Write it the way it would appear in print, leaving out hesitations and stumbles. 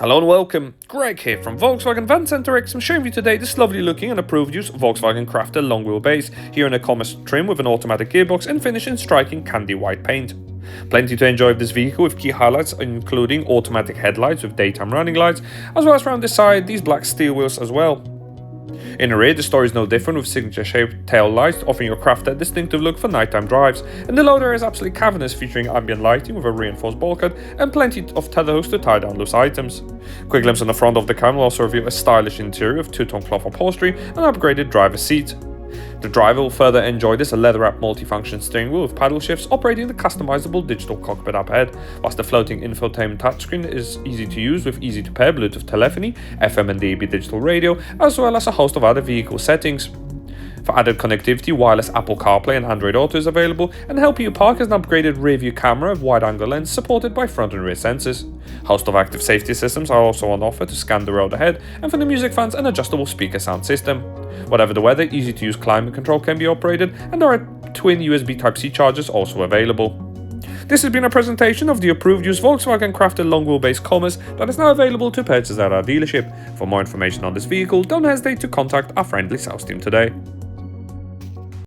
Hello and welcome, Greg here from Volkswagen Van Center X. I'm showing you today this lovely looking and approved use Volkswagen crafted long wheelbase, here in a commerce trim with an automatic gearbox and finish in striking candy white paint. Plenty to enjoy with this vehicle, with key highlights including automatic headlights with daytime running lights, as well as around the side these black steel wheels as well. In the rear, the story is no different, with signature-shaped tail lights offering your crafted distinctive look for nighttime drives, and the load area is absolutely cavernous, featuring ambient lighting with a reinforced bulkhead and plenty of tether hooks to tie down loose items. Quick glimpse on the front of the camera will also reveal a stylish interior of two-tone cloth upholstery and an upgraded driver's seat. The driver will further enjoy this leather-wrapped multifunction steering wheel with paddle shifts operating the customizable digital cockpit up ahead, whilst the floating infotainment touchscreen is easy to use with easy-to-pair Bluetooth telephony, FM and DAB digital radio, as well as a host of other vehicle settings. For added connectivity, wireless Apple CarPlay and AndroidAuto is available, and helping you park is an upgraded rear-view camera with wide-angle lens supported by front and rear sensors. A host of active safety systems are also on offer to scan the road ahead, and for the music fans, an adjustable speaker sound system. Whatever the weather, easy-to-use climate control can be operated, and there are twin USB Type-C chargers also available. This has been a presentation of the approved use Volkswagen crafted long wheelbase Commerce that is now available to purchase at our dealership. For more information on this vehicle, don't hesitate to contact our friendly sales team today.